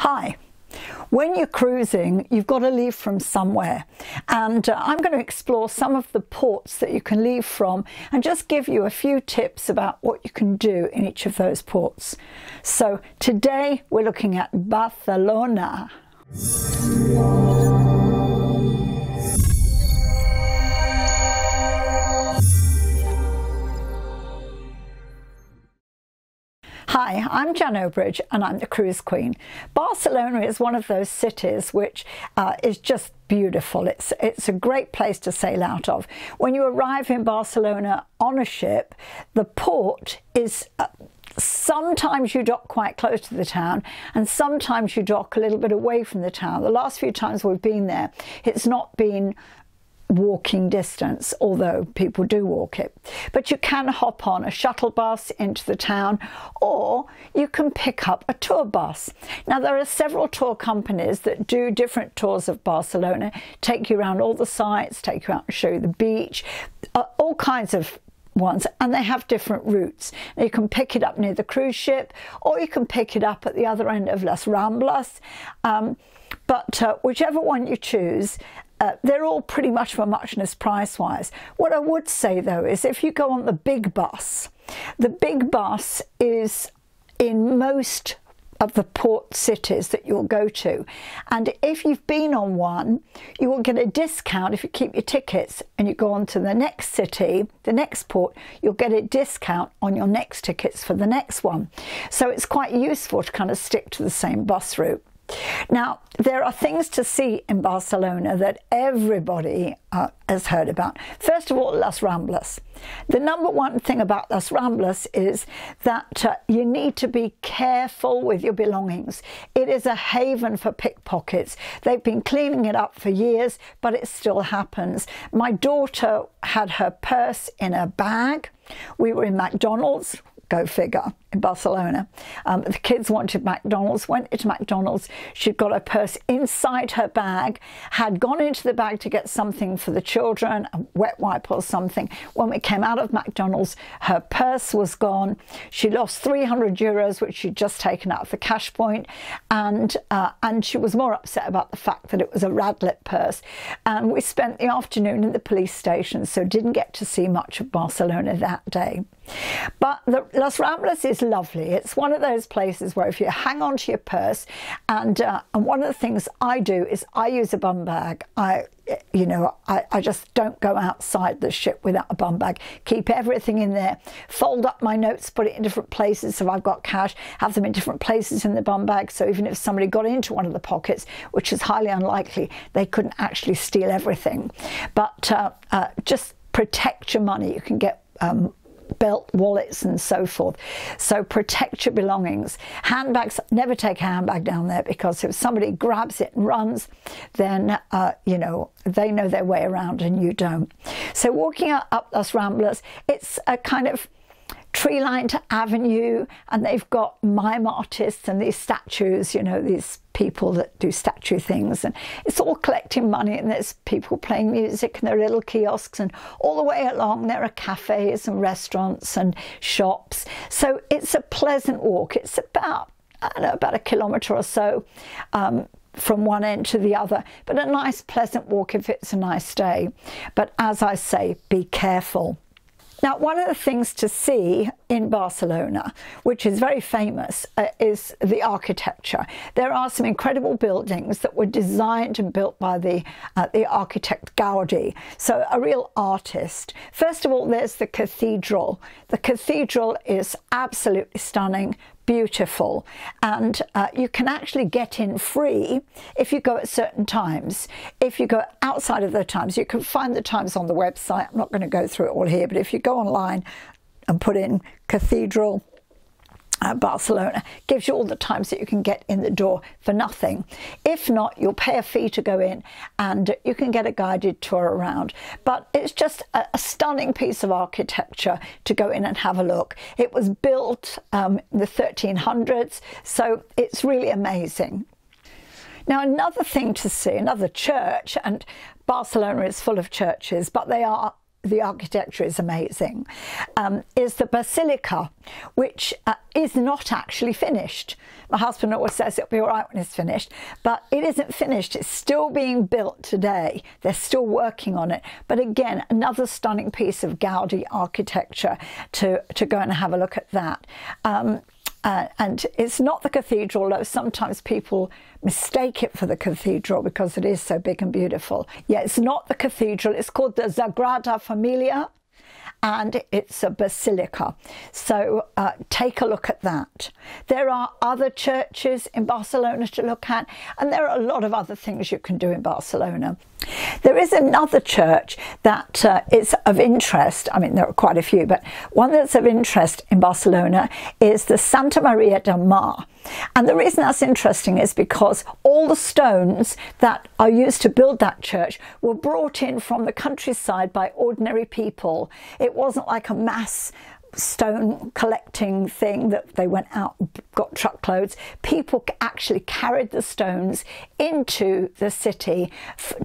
Hi. When you're cruising, you've got to leave from somewhere, and I'm going to explore some of the ports that you can leave from and just give you a few tips about what you can do in each of those ports. So today we're looking at Barcelona. Hi, I'm Jan Obridge and I'm the Cruise Queen. Barcelona is one of those cities which is just beautiful. It's a great place to sail out of. When you arrive in Barcelona on a ship, the port is sometimes you dock quite close to the town and sometimes you dock a little bit away from the town. The last few times we've been there, it's not been walking distance, although people do walk it, but you can hop on a shuttle bus into the town, or you can pick up a tour bus. Now there are several tour companies that do different tours of Barcelona, take you around all the sites, take you out and show you the beach, all kinds of ones, and they have different routes. Now, you can pick it up near the cruise ship, or you can pick it up at the other end of Las Ramblas, but whichever one you choose, they're all pretty much for muchness price-wise. What I would say, though, is if you go on the big bus is in most of the port cities that you'll go to. And if you've been on one, you will get a discount if you keep your tickets and you go on to the next city, the next port, you'll get a discount on your next tickets for the next one. So it's quite useful to kind of stick to the same bus route. Now, there are things to see in Barcelona that everybody has heard about. First of all, Las Ramblas. The number one thing about Las Ramblas is that you need to be careful with your belongings. It is a haven for pickpockets. They've been cleaning it up for years, but it still happens. My daughter had her purse in a bag. We were in McDonald's. Go figure, in Barcelona. The kids wanted McDonald's, went into McDonald's. She'd got her purse inside her bag, had gone into the bag to get something for the children, a wet wipe or something. When we came out of McDonald's, her purse was gone. She lost 300 euros, which she'd just taken out of the cash point, and she was more upset about the fact that it was a Radlet purse. And we spent the afternoon in the police station, so didn't get to see much of Barcelona that day. But Las Ramblas is lovely. It's one of those places where if you hang on to your purse, and one of the things I do is I use a bum bag. I just don't go outside the ship without a bum bag. Keep everything in there. Fold up my notes, put it in different places. So if I've got cash, have them in different places in the bum bag. So even if somebody got into one of the pockets, which is highly unlikely, they couldn't actually steal everything. But just protect your money. You can get belt, wallets and so forth. So protect your belongings. Handbags, never take a handbag down there, because if somebody grabs it and runs, then they know their way around and you don't. So walking up Las Ramblas, it's a kind of tree-lined avenue, and they've got mime artists and these statues, these people that do statue things, and it's all collecting money, and there's people playing music, and there are little kiosks, and all the way along there are cafes and restaurants and shops. So it's a pleasant walk. It's about, I don't know, about a kilometre or so from one end to the other, but a nice pleasant walk if it's a nice day. But as I say, be careful. Now, one of the things to see in Barcelona, which is very famous, is the architecture. There are some incredible buildings that were designed and built by the architect Gaudi, so a real artist. First of all, there's the cathedral. The cathedral is absolutely stunning, beautiful, and you can actually get in free if you go at certain times. If you go outside of the times, you can find the times on the website. I'm not going to go through it all here, but if you go online and put in Cathedral Barcelona, gives you all the times that you can get in the door for nothing. If not, you'll pay a fee to go in, and you can get a guided tour around. But it's just a stunning piece of architecture to go in and have a look. It was built in the 1300s, so it's really amazing. Now, another thing to see, another church, and Barcelona is full of churches, but they are the architecture is amazing, is the basilica, which is not actually finished. My husband always says it'll be all right when it's finished, but it isn't finished. It's still being built today. They're still working on it. But again, another stunning piece of Gaudi architecture to go and have a look at that. And it's not the cathedral, though sometimes people mistake it for the cathedral because it is so big and beautiful. Yeah, it's not the cathedral. It's called the Sagrada Familia, and it's a basilica. So take a look at that. There are other churches in Barcelona to look at, and there are a lot of other things you can do in Barcelona. There is another church that is of interest. I mean, there are quite a few, but one that's of interest in Barcelona is the Santa Maria del Mar. And the reason that's interesting is because all the stones that are used to build that church were brought in from the countryside by ordinary people. It wasn't like a mass stone collecting thing that they went out and got truckloads. People actually carried the stones into the city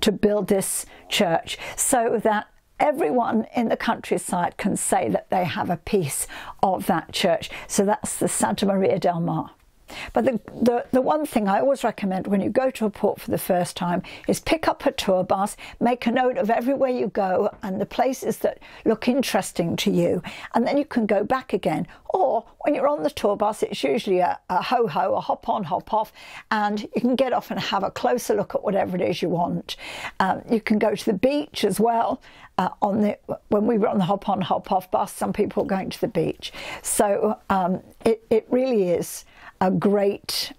to build this church, so that everyone in the countryside can say that they have a piece of that church. So that's the Santa Maria del Mar. But the one thing I always recommend when you go to a port for the first time is pick up a tour bus, make a note of everywhere you go and the places that look interesting to you, and then you can go back again. Or when you're on the tour bus, it's usually a ho-ho, a hop-on, hop-off, and you can get off and have a closer look at whatever it is you want. You can go to the beach as well. When we were on the hop-on, hop-off bus, some people were going to the beach. So it really is a great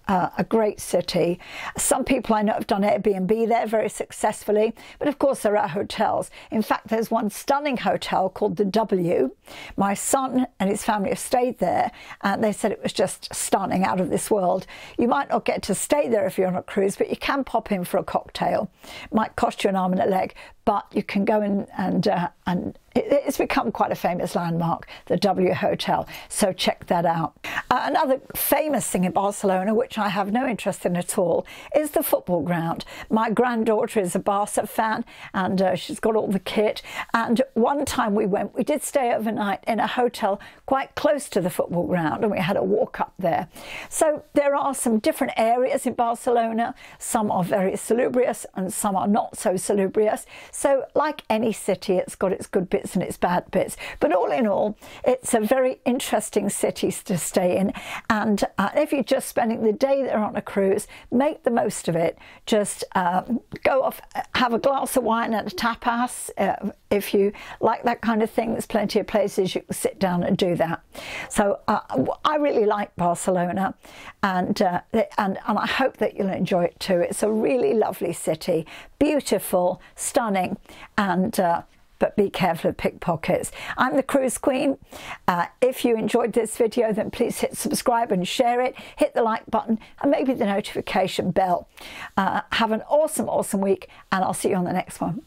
city. Some people I know have done Airbnb there very successfully, but of course there are hotels. In fact, there's one stunning hotel called the W. My son and his family have stayed there, and they said it was just stunning, out of this world. You might not get to stay there if you're on a cruise, but you can pop in for a cocktail. It might cost you an arm and a leg, but you can go in and it's become quite a famous landmark, the W Hotel, so check that out. Another famous thing in Barcelona, which I have no interest in at all, is the football ground. My granddaughter is a Barca fan, and she's got all the kit, and one time we did stay overnight in a hotel quite close to the football ground, and we had a walk up there. So there are some different areas in Barcelona. Some are very salubrious and some are not so salubrious. So like any city, it's got its good bits and its bad bits, but all in all, it's a very interesting city to stay in. And if you're just spending the day there on a cruise, make the most of it. Just go off, have a glass of wine and a tapas. If you like that kind of thing, there's plenty of places you can sit down and do that. So I really like Barcelona, and I hope that you'll enjoy it too. It's a really lovely city, beautiful, stunning, and but be careful of pickpockets. I'm the Cruise Queen. If you enjoyed this video, then please hit subscribe and share it. Hit the like button and maybe the notification bell. Have an awesome week, and I'll see you on the next one.